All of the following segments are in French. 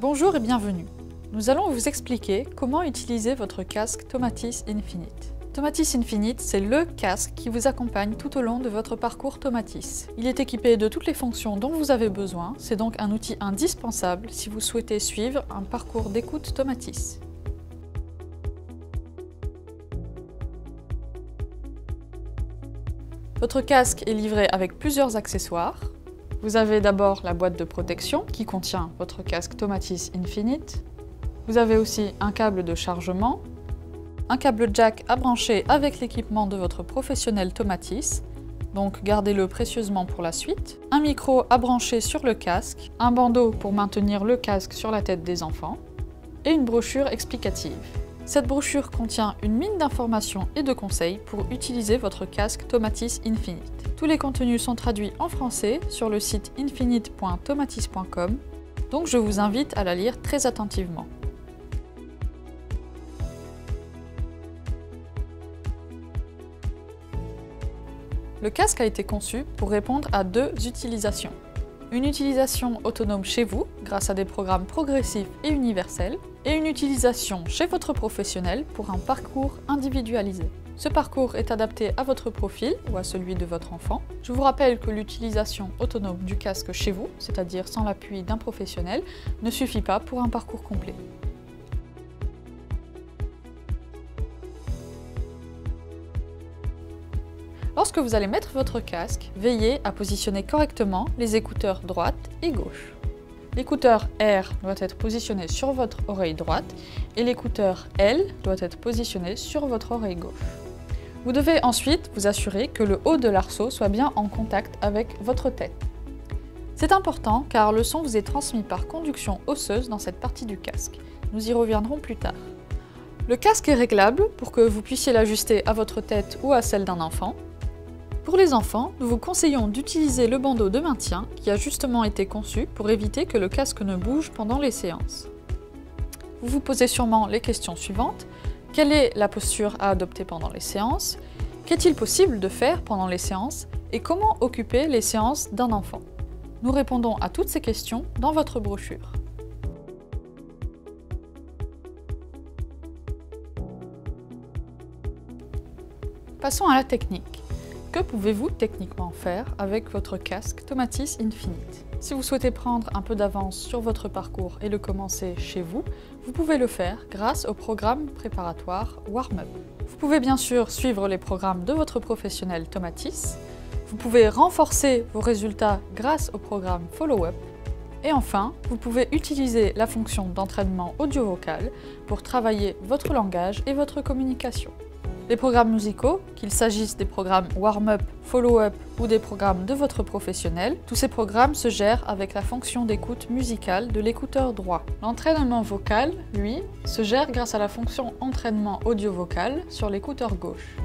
Bonjour et bienvenue. Nous allons vous expliquer comment utiliser votre casque Tomatis Infinite. Tomatis Infinite, c'est le casque qui vous accompagne tout au long de votre parcours Tomatis. Il est équipé de toutes les fonctions dont vous avez besoin, c'est donc un outil indispensable si vous souhaitez suivre un parcours d'écoute Tomatis. Votre casque est livré avec plusieurs accessoires. Vous avez d'abord la boîte de protection qui contient votre casque Tomatis Infinite. Vous avez aussi un câble de chargement, un câble jack à brancher avec l'équipement de votre professionnel Tomatis, donc gardez-le précieusement pour la suite, un micro à brancher sur le casque, un bandeau pour maintenir le casque sur la tête des enfants, et une brochure explicative. Cette brochure contient une mine d'informations et de conseils pour utiliser votre casque Tomatis Infinite. Tous les contenus sont traduits en français sur le site infinite.tomatis.com, donc je vous invite à la lire très attentivement. Le casque a été conçu pour répondre à deux utilisations. Une utilisation autonome chez vous, grâce à des programmes progressifs et universels, et une utilisation chez votre professionnel pour un parcours individualisé. Ce parcours est adapté à votre profil ou à celui de votre enfant. Je vous rappelle que l'utilisation autonome du casque chez vous, c'est-à-dire sans l'appui d'un professionnel, ne suffit pas pour un parcours complet. Lorsque vous allez mettre votre casque, veillez à positionner correctement les écouteurs droite et gauche. L'écouteur R doit être positionné sur votre oreille droite et l'écouteur L doit être positionné sur votre oreille gauche. Vous devez ensuite vous assurer que le haut de l'arceau soit bien en contact avec votre tête. C'est important car le son vous est transmis par conduction osseuse dans cette partie du casque. Nous y reviendrons plus tard. Le casque est réglable pour que vous puissiez l'ajuster à votre tête ou à celle d'un enfant. Pour les enfants, nous vous conseillons d'utiliser le bandeau de maintien qui a justement été conçu pour éviter que le casque ne bouge pendant les séances. Vous vous posez sûrement les questions suivantes. Quelle est la posture à adopter pendant les séances? Qu'est-il possible de faire pendant les séances? Et comment occuper les séances d'un enfant? Nous répondons à toutes ces questions dans votre brochure. Passons à la technique. Que pouvez-vous techniquement faire avec votre casque Tomatis Infinite? Si vous souhaitez prendre un peu d'avance sur votre parcours et le commencer chez vous, vous pouvez le faire grâce au programme préparatoire Warm-Up. Vous pouvez bien sûr suivre les programmes de votre professionnel Tomatis. Vous pouvez renforcer vos résultats grâce au programme Follow-Up. Et enfin, vous pouvez utiliser la fonction d'entraînement audio-vocal pour travailler votre langage et votre communication. Les programmes musicaux, qu'il s'agisse des programmes Warm-Up, Follow-Up ou des programmes de votre professionnel, tous ces programmes se gèrent avec la fonction d'écoute musicale de l'écouteur droit. L'entraînement vocal, lui, se gère grâce à la fonction entraînement audio-vocal sur l'écouteur gauche.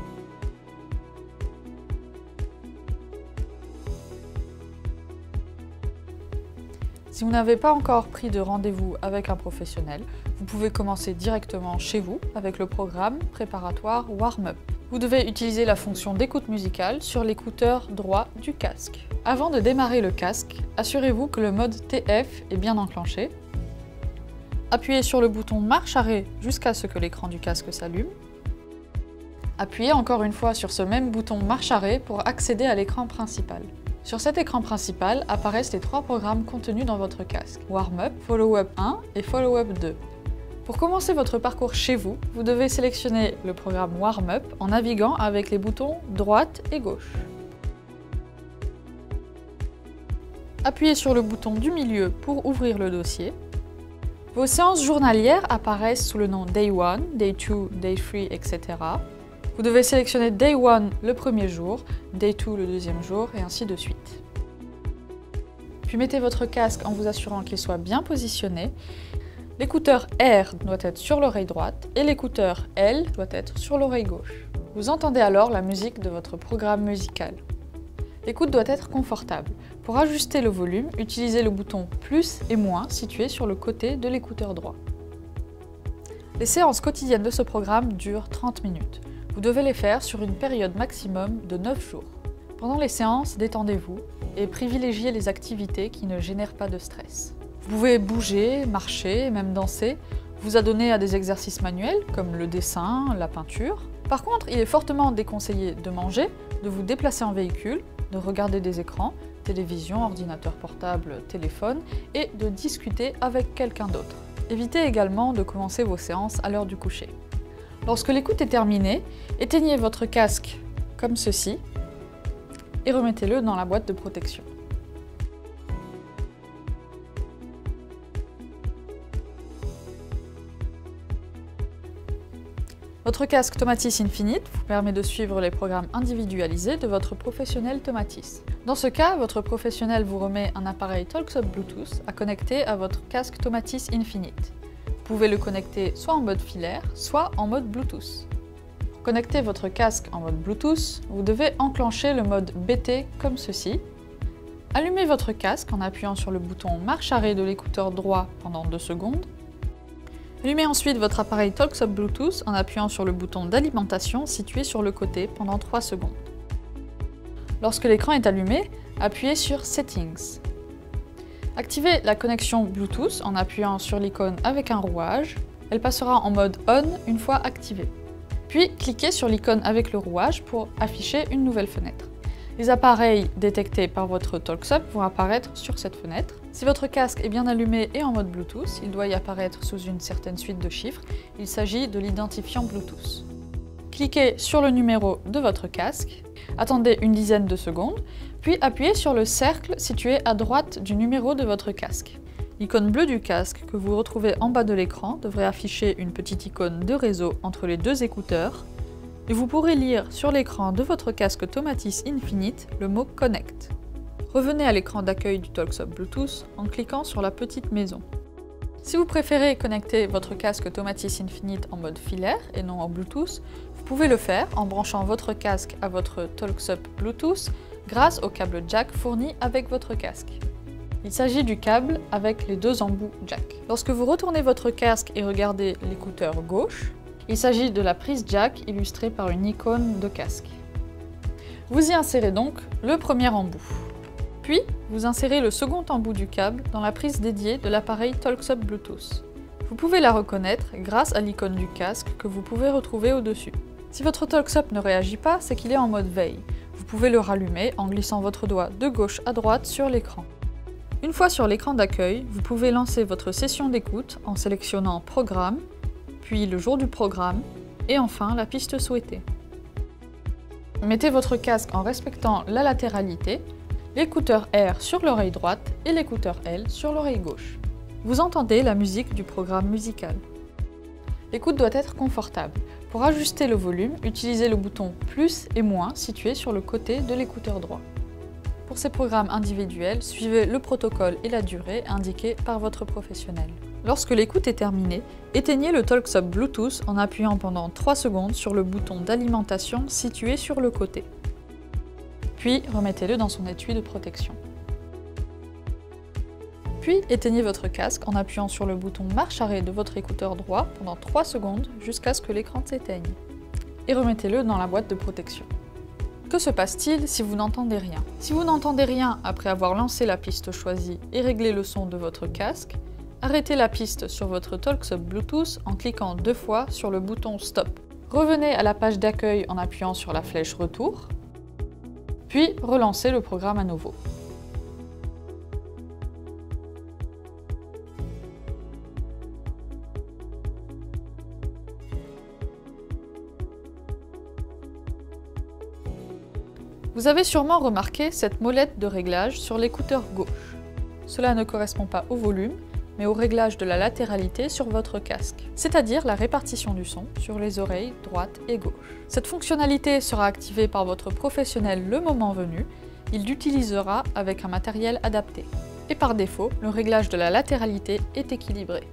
Si vous n'avez pas encore pris de rendez-vous avec un professionnel, vous pouvez commencer directement chez vous avec le programme préparatoire Warm-Up. Vous devez utiliser la fonction d'écoute musicale sur l'écouteur droit du casque. Avant de démarrer le casque, assurez-vous que le mode TF est bien enclenché. Appuyez sur le bouton marche-arrêt jusqu'à ce que l'écran du casque s'allume. Appuyez encore une fois sur ce même bouton marche-arrêt pour accéder à l'écran principal. Sur cet écran principal apparaissent les trois programmes contenus dans votre casque, Warm-Up, Follow-Up 1 et Follow-Up 2. Pour commencer votre parcours chez vous, vous devez sélectionner le programme Warm-Up en naviguant avec les boutons droite et gauche. Appuyez sur le bouton du milieu pour ouvrir le dossier. Vos séances journalières apparaissent sous le nom Day 1, Day 2, Day 3, etc. Vous devez sélectionner Day 1 le premier jour, Day 2 le deuxième jour et ainsi de suite. Puis mettez votre casque en vous assurant qu'il soit bien positionné. L'écouteur R doit être sur l'oreille droite et l'écouteur L doit être sur l'oreille gauche. Vous entendez alors la musique de votre programme musical. L'écoute doit être confortable. Pour ajuster le volume, utilisez le bouton plus et moins situé sur le côté de l'écouteur droit. Les séances quotidiennes de ce programme durent 30 minutes. Vous devez les faire sur une période maximum de 9 jours. Pendant les séances, détendez-vous et privilégiez les activités qui ne génèrent pas de stress. Vous Vous pouvez bouger, marcher et même danser, vous adonner à des exercices manuels comme le dessin, la peinture. Par contre, il est fortement déconseillé de manger, de vous déplacer en véhicule, de regarder des écrans, télévision, ordinateur portable, téléphone et de discuter avec quelqu'un d'autre. Évitez également de commencer vos séances à l'heure du coucher. Lorsque l'écoute est terminée, éteignez votre casque comme ceci et remettez-le dans la boîte de protection. Votre casque Tomatis Infinite vous permet de suivre les programmes individualisés de votre professionnel Tomatis. Dans ce cas, votre professionnel vous remet un appareil TalkSub Bluetooth à connecter à votre casque Tomatis Infinite. Vous pouvez le connecter soit en mode filaire, soit en mode Bluetooth. Pour connecter votre casque en mode Bluetooth, vous devez enclencher le mode BT comme ceci. Allumez votre casque en appuyant sur le bouton marche arrêt de l'écouteur droit pendant 2 secondes. Allumez ensuite votre appareil TalkSub Bluetooth en appuyant sur le bouton d'alimentation situé sur le côté pendant 3 secondes. Lorsque l'écran est allumé, appuyez sur Settings. Activez la connexion Bluetooth en appuyant sur l'icône avec un rouage. Elle passera en mode On une fois activée. Puis cliquez sur l'icône avec le rouage pour afficher une nouvelle fenêtre. Les appareils détectés par votre TalkSub vont apparaître sur cette fenêtre. Si votre casque est bien allumé et en mode Bluetooth, il doit y apparaître sous une certaine suite de chiffres. Il s'agit de l'identifiant Bluetooth. Cliquez sur le numéro de votre casque, attendez une dizaine de secondes, puis appuyez sur le cercle situé à droite du numéro de votre casque. L'icône bleue du casque que vous retrouvez en bas de l'écran devrait afficher une petite icône de réseau entre les 2 écouteurs. Et vous pourrez lire sur l'écran de votre casque Tomatis Infinite le mot Connect. Revenez à l'écran d'accueil du TalkSub Bluetooth en cliquant sur la petite maison. Si vous préférez connecter votre casque Tomatis Infinite en mode filaire et non en Bluetooth, vous pouvez le faire en branchant votre casque à votre TalkSub Bluetooth grâce au câble jack fourni avec votre casque. Il s'agit du câble avec les 2 embouts jack. Lorsque vous retournez votre casque et regardez l'écouteur gauche, il s'agit de la prise jack illustrée par une icône de casque. Vous y insérez donc le premier embout. Puis, vous insérez le second embout du câble dans la prise dédiée de l'appareil TalkSub Bluetooth. Vous pouvez la reconnaître grâce à l'icône du casque que vous pouvez retrouver au-dessus. Si votre TalkSub ne réagit pas, c'est qu'il est en mode veille. Vous pouvez le rallumer en glissant votre doigt de gauche à droite sur l'écran. Une fois sur l'écran d'accueil, vous pouvez lancer votre session d'écoute en sélectionnant Programme, puis le jour du programme, et enfin la piste souhaitée. Mettez votre casque en respectant la latéralité, l'écouteur R sur l'oreille droite et l'écouteur L sur l'oreille gauche. Vous entendez la musique du programme musical. L'écoute doit être confortable. Pour ajuster le volume, utilisez le bouton plus et moins situé sur le côté de l'écouteur droit. Pour ces programmes individuels, suivez le protocole et la durée indiqués par votre professionnel. Lorsque l'écoute est terminée, éteignez le TalkSub Bluetooth en appuyant pendant 3 secondes sur le bouton d'alimentation situé sur le côté. Puis remettez-le dans son étui de protection. Puis éteignez votre casque en appuyant sur le bouton marche arrêt de votre écouteur droit pendant 3 secondes jusqu'à ce que l'écran s'éteigne. Et remettez-le dans la boîte de protection. Que se passe-t-il si vous n'entendez rien? Si vous n'entendez rien après avoir lancé la piste choisie et réglé le son de votre casque, arrêtez la piste sur votre TalkSub Bluetooth en cliquant 2 fois sur le bouton Stop. Revenez à la page d'accueil en appuyant sur la flèche Retour, puis relancez le programme à nouveau. Vous avez sûrement remarqué cette molette de réglage sur l'écouteur gauche. Cela ne correspond pas au volume, mais au réglage de la latéralité sur votre casque, c'est-à-dire la répartition du son sur les oreilles droite et gauche. Cette fonctionnalité sera activée par votre professionnel le moment venu, il l'utilisera avec un matériel adapté. Et par défaut, le réglage de la latéralité est équilibré.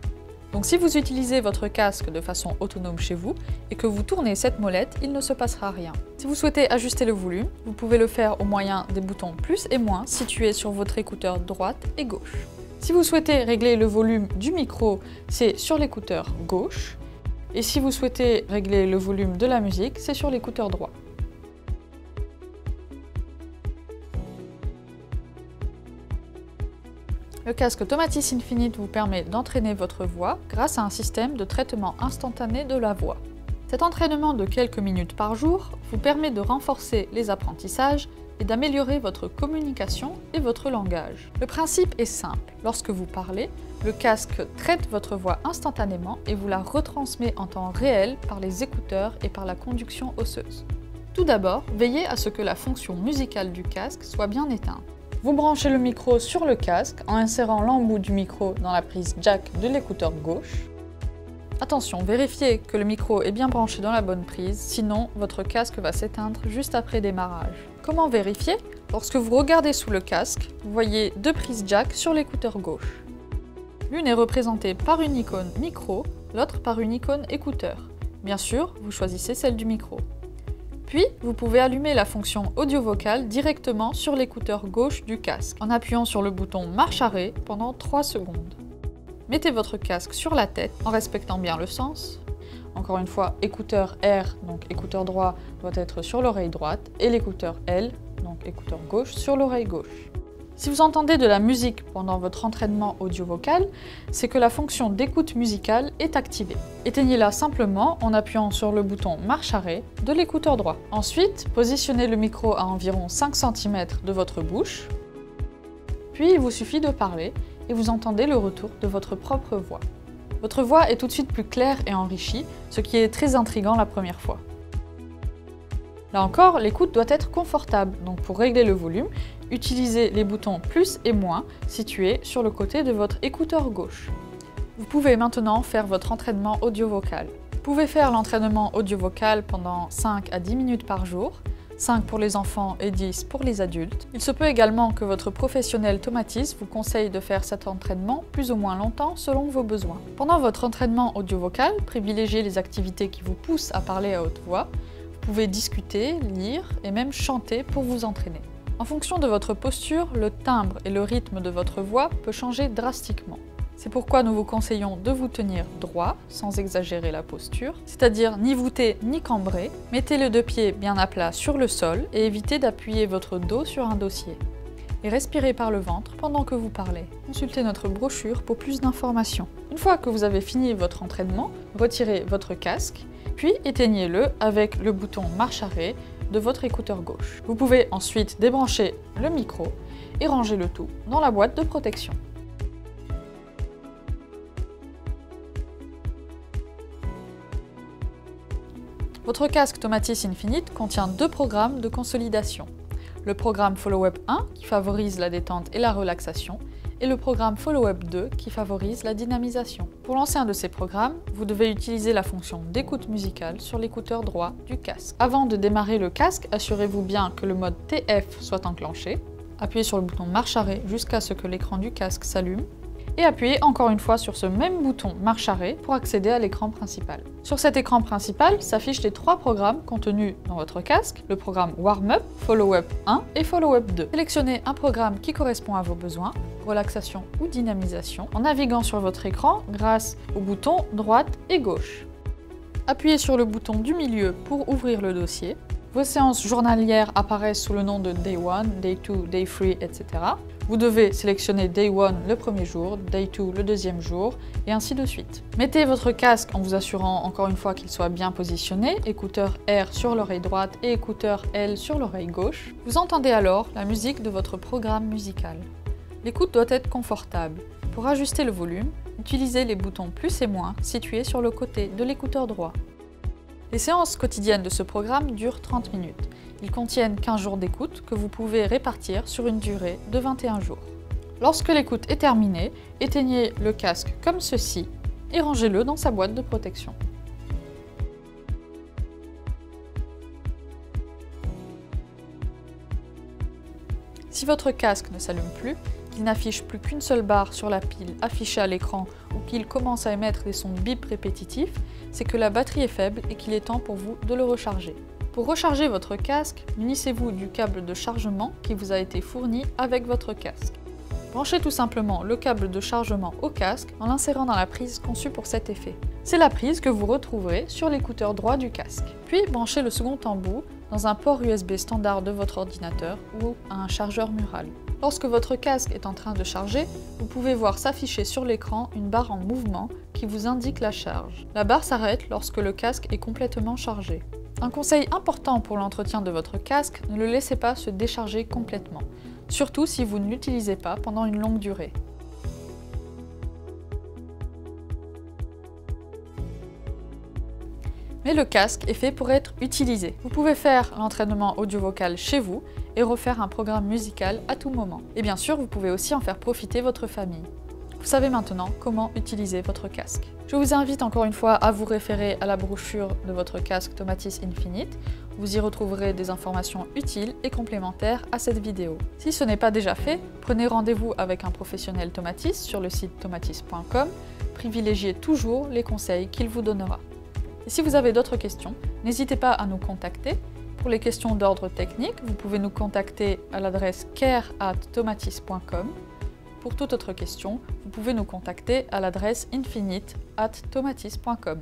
Donc si vous utilisez votre casque de façon autonome chez vous et que vous tournez cette molette, il ne se passera rien. Si vous souhaitez ajuster le volume, vous pouvez le faire au moyen des boutons plus et moins situés sur votre écouteur droite et gauche. Si vous souhaitez régler le volume du micro, c'est sur l'écouteur gauche. Et si vous souhaitez régler le volume de la musique, c'est sur l'écouteur droit. Le casque Tomatis Infinite vous permet d'entraîner votre voix grâce à un système de traitement instantané de la voix. Cet entraînement de quelques minutes par jour vous permet de renforcer les apprentissages et d'améliorer votre communication et votre langage. Le principe est simple. Lorsque vous parlez, le casque traite votre voix instantanément et vous la retransmet en temps réel par les écouteurs et par la conduction osseuse. Tout d'abord, veillez à ce que la fonction musicale du casque soit bien éteinte. Vous branchez le micro sur le casque en insérant l'embout du micro dans la prise jack de l'écouteur gauche. Attention, vérifiez que le micro est bien branché dans la bonne prise, sinon votre casque va s'éteindre juste après démarrage. Comment vérifier? Lorsque vous regardez sous le casque, vous voyez deux prises jack sur l'écouteur gauche. L'une est représentée par une icône micro, l'autre par une icône écouteur. Bien sûr, vous choisissez celle du micro. Puis, vous pouvez allumer la fonction audio-vocale directement sur l'écouteur gauche du casque, en appuyant sur le bouton marche arrêt pendant 3 secondes. Mettez votre casque sur la tête, en respectant bien le sens. Encore une fois, écouteur R, donc écouteur droit, doit être sur l'oreille droite, et l'écouteur L, donc écouteur gauche, sur l'oreille gauche. Si vous entendez de la musique pendant votre entraînement audio-vocal, c'est que la fonction d'écoute musicale est activée. Éteignez-la simplement en appuyant sur le bouton marche arrêt de l'écouteur droit. Ensuite, positionnez le micro à environ 5 cm de votre bouche. Puis il vous suffit de parler et vous entendez le retour de votre propre voix. Votre voix est tout de suite plus claire et enrichie, ce qui est très intriguant la première fois. Là encore, l'écoute doit être confortable, donc pour régler le volume, utilisez les boutons plus et moins situés sur le côté de votre écouteur gauche. Vous pouvez maintenant faire votre entraînement audio-vocal. Vous pouvez faire l'entraînement audio-vocal pendant 5 à 10 minutes par jour, 5 pour les enfants et 10 pour les adultes. Il se peut également que votre professionnel Tomatis vous conseille de faire cet entraînement plus ou moins longtemps selon vos besoins. Pendant votre entraînement audio-vocal, privilégiez les activités qui vous poussent à parler à haute voix. Vous pouvez discuter, lire et même chanter pour vous entraîner. En fonction de votre posture, le timbre et le rythme de votre voix peut changer drastiquement. C'est pourquoi nous vous conseillons de vous tenir droit, sans exagérer la posture, c'est-à-dire ni voûté ni cambré. Mettez les deux pieds bien à plat sur le sol et évitez d'appuyer votre dos sur un dossier. Et respirez par le ventre pendant que vous parlez. Consultez notre brochure pour plus d'informations. Une fois que vous avez fini votre entraînement, retirez votre casque, puis éteignez-le avec le bouton marche arrêt de votre écouteur gauche. Vous pouvez ensuite débrancher le micro et ranger le tout dans la boîte de protection. Votre casque Tomatis Infinite contient 2 programmes de consolidation. Le programme Follow-up 1 qui favorise la détente et la relaxation et le programme Follow-up 2 qui favorise la dynamisation. Pour lancer un de ces programmes, vous devez utiliser la fonction d'écoute musicale sur l'écouteur droit du casque. Avant de démarrer le casque, assurez-vous bien que le mode TF soit enclenché. Appuyez sur le bouton marche arrêt jusqu'à ce que l'écran du casque s'allume. Et appuyez encore une fois sur ce même bouton marche arrêt pour accéder à l'écran principal. Sur cet écran principal s'affichent les 3 programmes contenus dans votre casque, le programme Warm-up, Follow-up 1 et Follow-up 2. Sélectionnez un programme qui correspond à vos besoins, relaxation ou dynamisation, en naviguant sur votre écran grâce aux boutons droite et gauche. Appuyez sur le bouton du milieu pour ouvrir le dossier. Vos séances journalières apparaissent sous le nom de Day 1, Day 2, Day 3, etc. Vous devez sélectionner Day 1 le premier jour, Day 2 le deuxième jour, et ainsi de suite. Mettez votre casque en vous assurant encore une fois qu'il soit bien positionné, écouteur R sur l'oreille droite et écouteur L sur l'oreille gauche. Vous entendez alors la musique de votre programme musical. L'écoute doit être confortable. Pour ajuster le volume, utilisez les boutons plus et moins situés sur le côté de l'écouteur droit. Les séances quotidiennes de ce programme durent 30 minutes. Ils contiennent 15 jours d'écoute que vous pouvez répartir sur une durée de 21 jours. Lorsque l'écoute est terminée, éteignez le casque comme ceci et rangez-le dans sa boîte de protection. Si votre casque ne s'allume plus, qu'il n'affiche plus qu'une seule barre sur la pile affichée à l'écran ou qu'il commence à émettre des sons bip répétitifs, c'est que la batterie est faible et qu'il est temps pour vous de le recharger. Pour recharger votre casque, munissez-vous du câble de chargement qui vous a été fourni avec votre casque. Branchez tout simplement le câble de chargement au casque en l'insérant dans la prise conçue pour cet effet. C'est la prise que vous retrouverez sur l'écouteur droit du casque. Puis branchez le second embout dans un port USB standard de votre ordinateur ou à un chargeur mural. Lorsque votre casque est en train de charger, vous pouvez voir s'afficher sur l'écran une barre en mouvement qui vous indique la charge. La barre s'arrête lorsque le casque est complètement chargé. Un conseil important pour l'entretien de votre casque, ne le laissez pas se décharger complètement, surtout si vous ne l'utilisez pas pendant une longue durée. Mais le casque est fait pour être utilisé. Vous pouvez faire l'entraînement audio-vocal chez vous et refaire un programme musical à tout moment. Et bien sûr, vous pouvez aussi en faire profiter votre famille. Vous savez maintenant comment utiliser votre casque. Je vous invite encore une fois à vous référer à la brochure de votre casque Tomatis Infinite. Vous y retrouverez des informations utiles et complémentaires à cette vidéo. Si ce n'est pas déjà fait, prenez rendez-vous avec un professionnel Tomatis sur le site tomatis.com. Privilégiez toujours les conseils qu'il vous donnera. Et si vous avez d'autres questions, n'hésitez pas à nous contacter. Pour les questions d'ordre technique, vous pouvez nous contacter à l'adresse care@tomatis.com. Pour toute autre question, vous pouvez nous contacter à l'adresse infinite@tomatis.com.